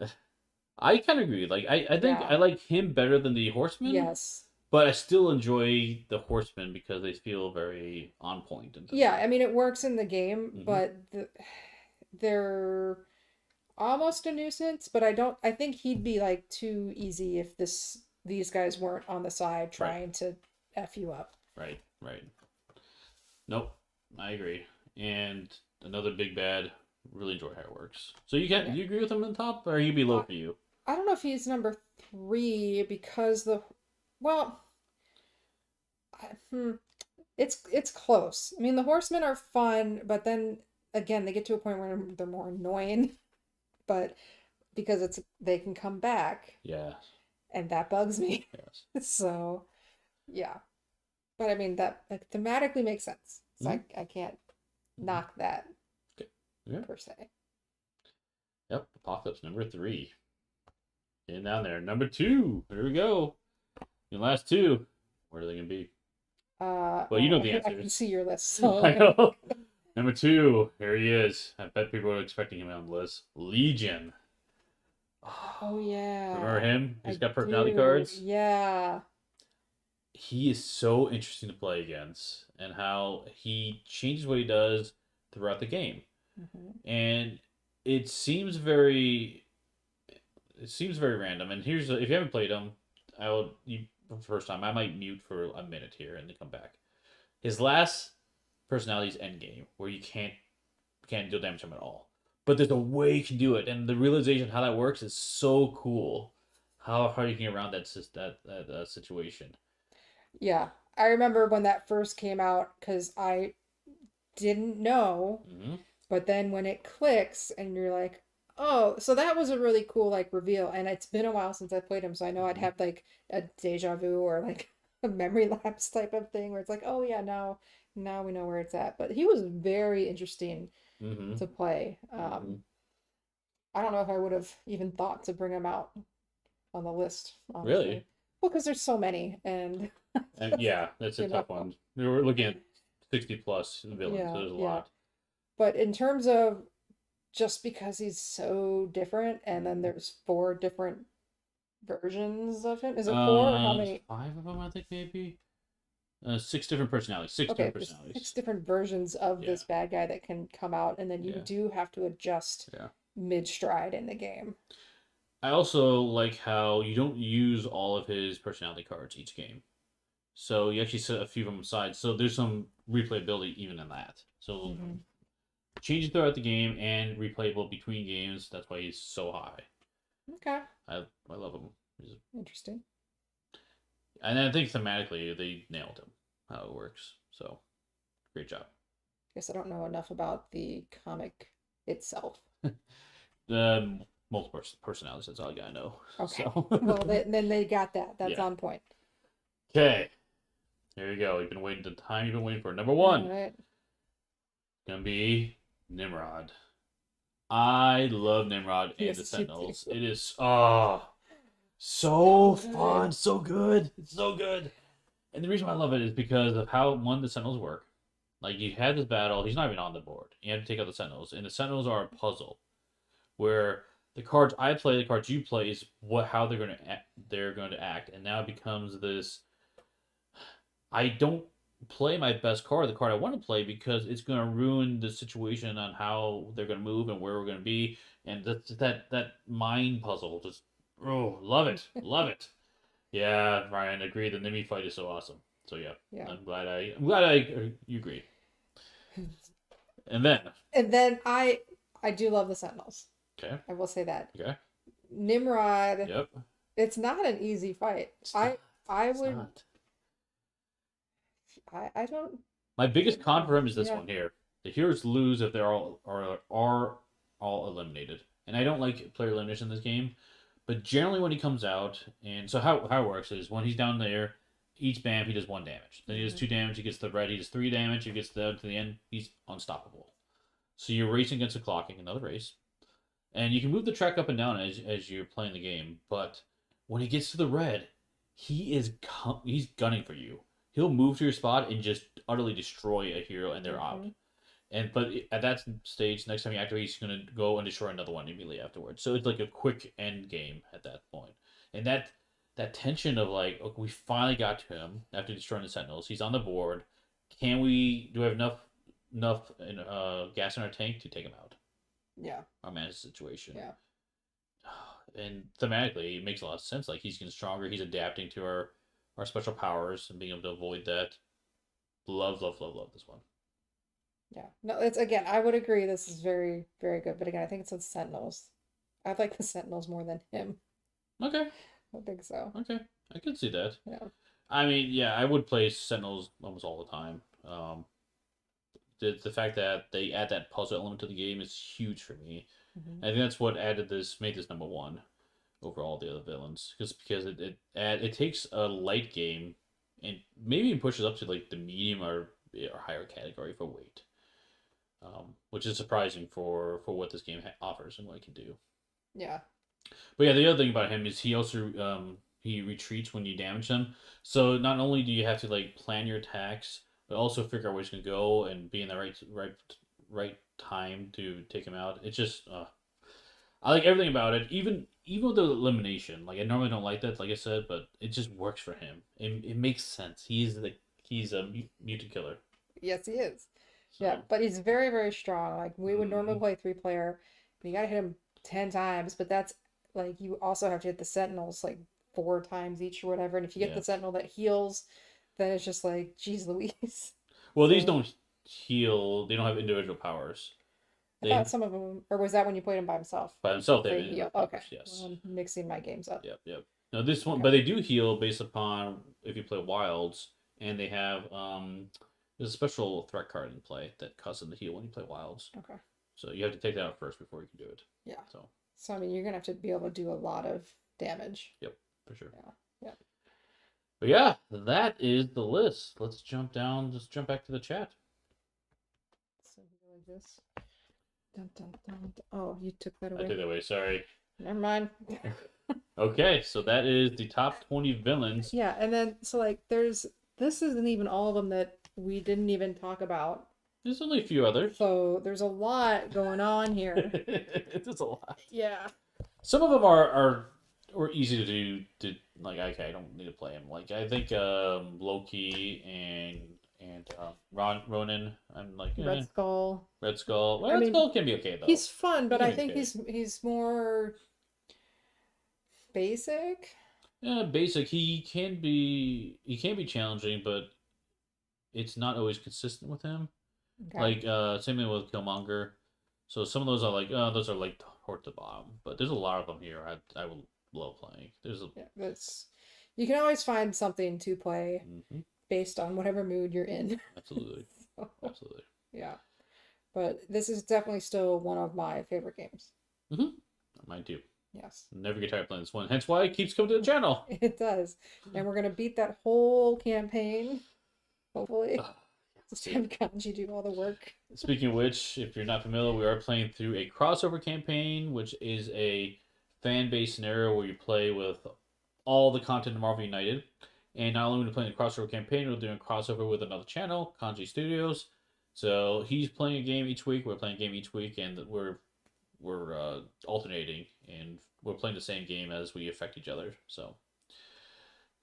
I kind of agree. Like I think Yeah. I like him better than the Horseman, Yes. but I still enjoy the Horsemen because they feel very on point and to Yeah, me. I mean it works in the game, Hmm. but they're almost a nuisance, but I think he'd be like too easy if these guys weren't on the side Right, trying to F you up. right, right. Nope, I agree. And another big bad. Really enjoy how it works. So Yeah. you agree with him in the top, or he'd be low I, for you? I don't know if he's number three because well, hmm, it's close. I mean, the horsemen are fun, but then again, they get to a point where they're more annoying, but because they can come back, Yeah, and that bugs me. yes. So, yeah. But I mean that like, thematically makes sense. So Hmm. I can't Hmm. knock that Okay. Yeah. per se. Yep. Apocalypse number 3. Getting down there. Number 2. Here we go. Your last two. What are they gonna be? Well, you Well, know the I can answers. see your list, so I know. Number 2. Here he is. I bet people are expecting him on the list. Legion. oh Remember yeah, him? He's I got personality do. cards. Yeah. He is so interesting to play against, and how he changes what he does throughout the game. Hmm. And it seems very it seems very random. And here's if you haven't played him, I will you for the first time. I might mute for a minute here and then come back. His last personality is Endgame, where you can't deal damage to him at all. But there's a way you can do it, and the realization how that works is so cool. How you can get around that situation. Yeah. I remember when that first came out because I didn't know, Hmm. but then when it clicks and you're like, oh, so that was a really cool like reveal. And it's been a while since I played him, so I know I'd Hmm. have like a deja vu or like a memory lapse type of thing where it's like, oh yeah, now we know where it's at. But he was very interesting Hmm. to play. Hmm. I don't know if I would have even thought to bring him out on the list, honestly. Really? Well, because there's so many, and And yeah, that's a you know, tough one. We were looking at 60 plus villains, so yeah, there's a yeah. lot. But in terms of just because he's so different, and then Mhm. there's four different versions of him. Is it four or how many? Five of them, I think maybe. Six different personalities. Six different Okay, there's six personalities. different versions of Yeah, this bad guy that can come out, and then you yeah, do have to adjust yeah. mid-stride in the game. I also like how you don't use all of his personality cards each game. So you actually set a few of them aside. So there's some replayability even in that. So Hmm. changing throughout the game and replayable between games. That's why he's so high. Okay, I love him. interesting. And I think thematically they nailed him how it works. So great job. Guess I don't know enough about the comic itself. Um, multiple personalities. That's all I gotta know. Okay. So Well, then they got that. That's yeah. on point. Okay. There you go. You've been waiting the time you've been waiting for. Number All one right. gonna be Nimrod. I love Nimrod and the Yes, you Sentinels. do. It is so So fun, good. so good. It's so good. And the reason why I love it is because of how one the Sentinels work. Like you had this battle, he's not even on the board. You have to take out the Sentinels, and the Sentinels are a puzzle where the cards I play, the cards you play, is what how they're going to act, and now it becomes this. I don't play my best card, the card I want to play, because it's going to ruin the situation on how they're going to move and where we're going to be, and that mind puzzle. Just love it, love it. Yeah, Ryan, agree. The Nimi fight is so awesome. So yeah, Yeah. I'm glad you agree. And then And then I do love the Sentinels. okay, I will say that. okay, Nimrod, yep. it's not an easy fight. It's not. I It's would not. I don't My biggest think con so. for him is this Yeah. one here. The heroes lose if they're are all eliminated, and I don't like player elimination in this game. But generally, when he comes out, and so how it works is when he's down there, each bam he does one damage. Then he does Hmm. two damage. He gets the red. He does three damage. He gets down to the end. He's unstoppable. So you're racing against the clocking, another race, and you can move the track up and down as you're playing the game. But when he gets to the red, he's gunning for you. He'll move to your spot and just utterly destroy a hero, and they're out. Hmm. But at that stage, next time he activates, he's gonna go and destroy another one immediately afterwards. So it's like a quick end game at that point. And that tension of like, okay, we finally got to him after destroying the Sentinels. He's on the board. Can we? Do we have enough gas in our tank to take him out Yeah. or manage the situation? Yeah. And thematically, it makes a lot of sense. Like he's getting stronger. He's adapting to our special powers and being able to avoid that. Love, love, love, love this one. Yeah. No, it's again, I would agree this is very, very good. But again, I think it's the Sentinels. I like the Sentinels more than him. Okay, I think so. okay, I can see that. Yeah. I mean, yeah, I would play Sentinels almost all the time. The fact that they add that puzzle element to the game is huge for me. Hmm. I think that's what made this number one over all the other villains, because it takes a light game and maybe it pushes up to like the medium or higher category for weight, which is surprising for what this game offers and what it can do. Yeah. But yeah, the other thing about him is he also he retreats when you damage him. So not only do you have to like plan your attacks, but also figure out where he's gonna go and be in the right time to take him out. It's just I like everything about it, even with the elimination. Like I normally don't like that, like I said, but it just works for him. It makes sense. He's a mutant killer. Yes, he is. Yeah, So but he's very, very strong. Like we would normally mhm. play three player, and you gotta hit him 10 times, but that's like you also have to hit the sentinels like 4 times each or whatever. And if you get Yeah. the sentinel that heals, then it's just like, geez Louise. Well, these So don't heal. They don't have individual powers. I thought They some of them, or was that when you played him by himself? by themselves they have They individual heal. Okay. powers. Well, Yes. I'm mixing my games up. Yep. Yep. Now this one, Okay. but they do heal based upon if you play wilds, and they have there's a special threat card in play that causes them to heal when you play wilds. Okay. So you have to take that out first before you can do it. Yeah. So So I mean, you're gonna have to be able to do a lot of damage. yep, for sure. Yeah. Yeah. But yeah, that is the list. Let's jump down. Just jump back to the chat. So we go like this. Dun, dun, dun, dun. Oh, you took that I away. took that away. Sorry. Never mind. Okay, so that is the top 20 villains. Yeah, and then so like this isn't even all of them that we didn't even talk about. There's only a few others. So there's a lot going on here. It's a lot. Yeah. Some of them are easy to do. To like, okay, I don't need to play them. Like, I think Loki and Ronan. I'm like Red Skull. Red Skull. Well, I Red mean, Skull can be okay though. he's fun, but He I can be think okay. he's more basic. Yeah, basic. He can be challenging, but it's not always consistent with him. Okay. Like same thing with Killmonger. So some of those are like those are like toward the bottom, but there's a lot of them here. I will love playing. There's a Yeah, that's you can always find something to play mhm, based on whatever mood you're in. absolutely, So, absolutely. yeah. But this is definitely still one of my favorite games. Mine too. Yes. Never get tired of playing this one. Hence why it keeps coming to the channel. It does. And we're gonna beat that whole campaign, hopefully. Ah, Just have Kanji do all the work. Speaking of which, if you're not familiar, we are playing through a crossover campaign, which is a fan-based scenario where you play with all the content of Marvel United. And not only are we playing the crossover campaign, we're doing a crossover with another channel, Kanji Studios. So he's playing a game each week, we're playing a game each week, and we're alternating, and we're playing the same game as we affect each other. So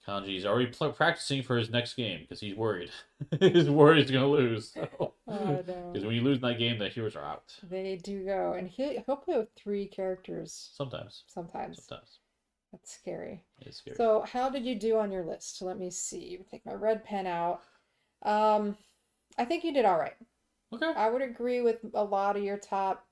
Kanji's already practicing for his next game because he's worried. He's worried he's gonna lose. So. Oh Because no. when you lose in that game, the heroes are out. They do go. And he'll play with 3 characters Sometimes. sometimes. Sometimes. That's scary. It's scary. So how did you do on your list? Let me see. Take my red pen out. Um, I think you did all right. Okay. I would agree with a lot of your top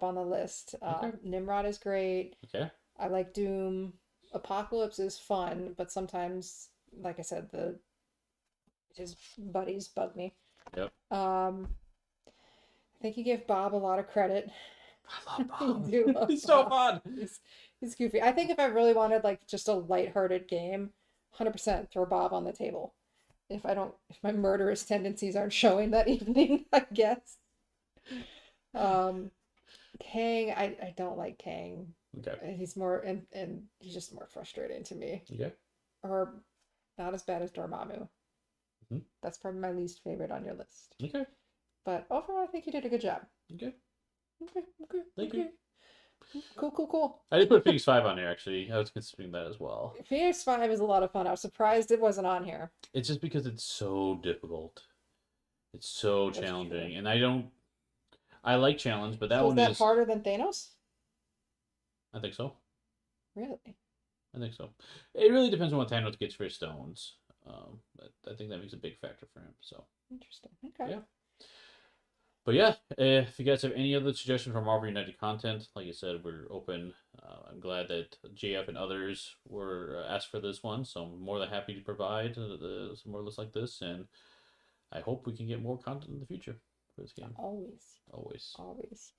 on the list. Okay. Nimrod is great. Okay. I like Doom. Apocalypse is fun, but sometimes, like I said, his buddies bug me. Yep. I think you give Bob a lot of credit. I love Bob. You do love He's so Bob. fun. He's goofy. I think if I really wanted like just a lighthearted game, 100% throw Bob on the table. If my murderous tendencies aren't showing that evening, I guess. Kang, I don't like Kang. Okay. He's more and he's just more frustrating to me. Okay. Or not as bad as Dormammu. Mhm. That's probably my least favorite on your list. Okay. But overall, I think you did a good job. Okay. Okay, okay, Thank okay. you. Cool, cool, cool. I did put Phoenix 5 on there, actually. I was considering that as well. Phoenix 5 is a lot of fun. I was surprised it wasn't on here. It's just because it's so difficult. It's so That's challenging. true. And I like challenge, but that So is one that is. harder than Thanos? I think so. Really? I think so. It really depends on what Thanos gets for his stones. I think that makes a big factor for him. So. Interesting. Okay. Yeah. But yeah, if you guys have any other suggestions for Marvel United content, like I said, we're open. I'm glad that JF and others were asked for this one, so I'm more than happy to provide some more lists like this, and I hope we can get more content in the future for this game. Always. Always. Always.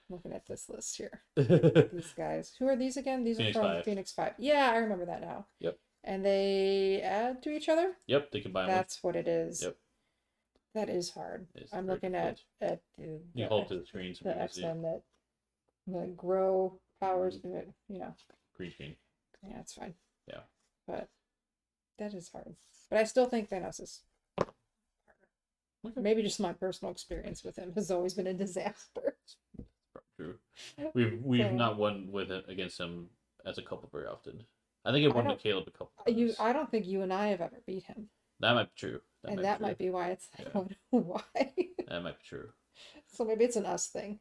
Looking at this list here. Phoenix These guys. Who are these again? These are from 5. Phoenix 5. Yeah, I remember that now. Yep. And they add to each other? Yep, they combine with. That's what it is. Yep, That is hard. it's I'm very looking at difficult. the You hold to the screen so the people see X-Men that the grow powers, Mhm. Green screen. Yeah, it's fine. Yeah. But that is hard. But I still think Thanos is harder. Okay. Maybe just my personal experience with him has always been a disaster. True. We've So not won with it against him as a couple very often. I think I I won don't with Caleb a couple times. I don't think you and I have ever beat him. That might be true. That And might that be true. might be why it's like, Yeah. why? That might be true. So maybe it's an us thing.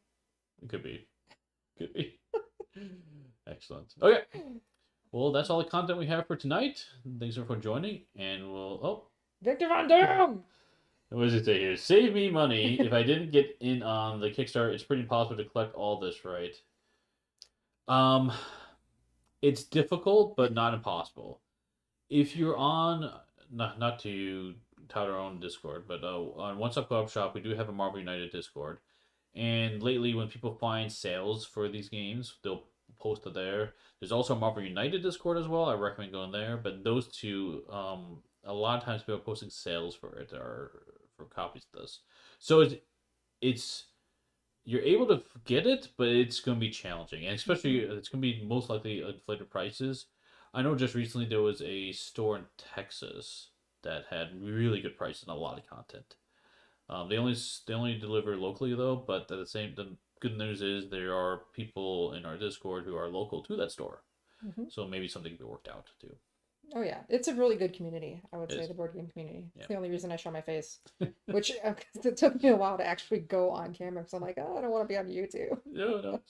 It could be. Could be. Excellent. Okay. Well, that's all the content we have for tonight. Thanks for joining, and we'll. Oh, Victor Von Doom! what does it say here? Save me money. If I didn't get in on the Kickstarter, it's pretty impossible to collect all this, right? Um, it's difficult, but not impossible. If you're on, not to tout our own Discord, but on One Stop Co-op Shop, we do have a Marvel United Discord. And lately, when people find sales for these games, they'll post it there. There's also a Marvel United Discord as well. I recommend going there. But those two, a lot of times people are posting sales for it or for copies of this. So it's you're able to get it, but it's going to be challenging, and especially it's going to be most likely inflated prices. I know just recently there was a store in Texas that had really good prices and a lot of content. They only deliver locally though, but the good news is there are people in our Discord who are local to that store, Hmm. so maybe something can be worked out too. Oh yeah, it's a really good community. I would It say is. the board game community. Yeah. It's the only reason I show my face, which it took me a while to actually go on camera because I'm like, oh, I don't want to be on YouTube. No, no.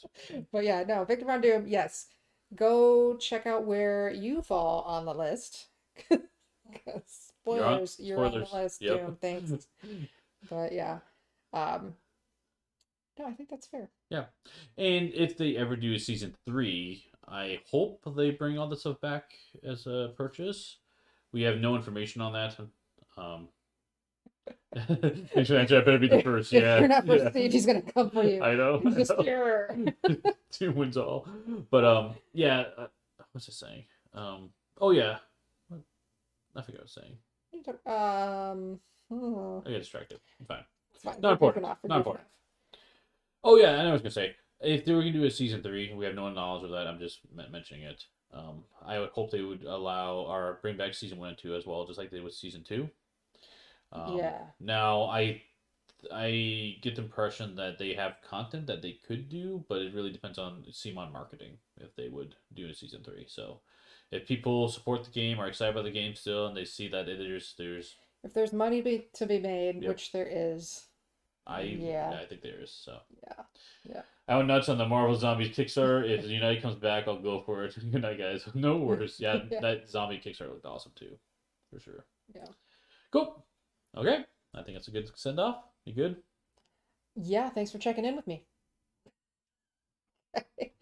But yeah, no, Victor Von Doom, yes, go check out where you fall on the list. 'Cause spoilers, you're on the Spoilers. list, Yep. Doom. Thanks. But yeah, um, no, I think that's fair. Yeah. And if they ever do a season 3, I hope they bring all the stuff back as a purchase. We have no information on that. Um, Actually, I better be the first. If Yeah. you're not first, Yeah. Steve, he's gonna come for you. I know. He's just pure. Two wins all. But yeah. What's it saying? Oh yeah. What? I forgot what I was saying. I get distracted. I'm fine. It's fine. Not We're important. goofing off. We're Not goofing important. Oh yeah, I know what I was gonna say. If they were gonna do a season 3, we have no knowledge of that. I'm just mentioning it. I would hope they would allow or bring back season 1 and 2 as well, just like they did with season 2. Yeah. Now I get the impression that they have content that they could do, but it really depends on CMON marketing if they would do a season 3. So if people support the game, are excited about the game still, and they see that there's If there's money to be made, Yep. which there is, yeah, I think there is. So yeah, yeah. I went nuts on the Marvel Zombies Kickstarter. If the United comes back, I'll go for it. Good night, guys. No worries. Yeah, Yeah. that zombie Kickstarter looked awesome too, for sure. Yeah. Cool. Okay, I think that's a good send off. You good? Yeah, thanks for checking in with me.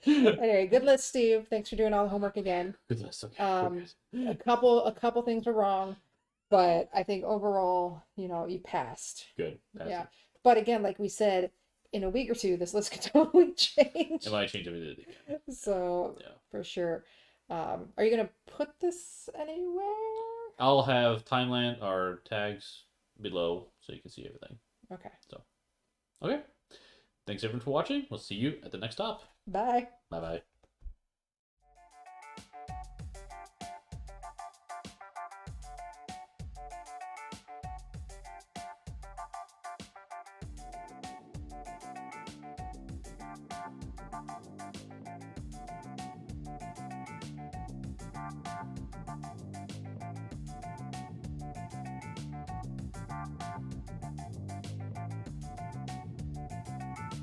Anyway, good list, Steve. Thanks for doing all the homework again. Good list. Okay. A Good. couple things were wrong, but I think overall, you passed. Good. That's Yeah. it. But again, like we said, in a week or two, this list could totally change. It might change everything. So Yeah. for sure. Are you gonna put this anywhere? I'll have timeline or tags below so you can see everything. Okay. So, okay. Thanks everyone for watching. We'll see you at the next stop. Bye. Bye bye.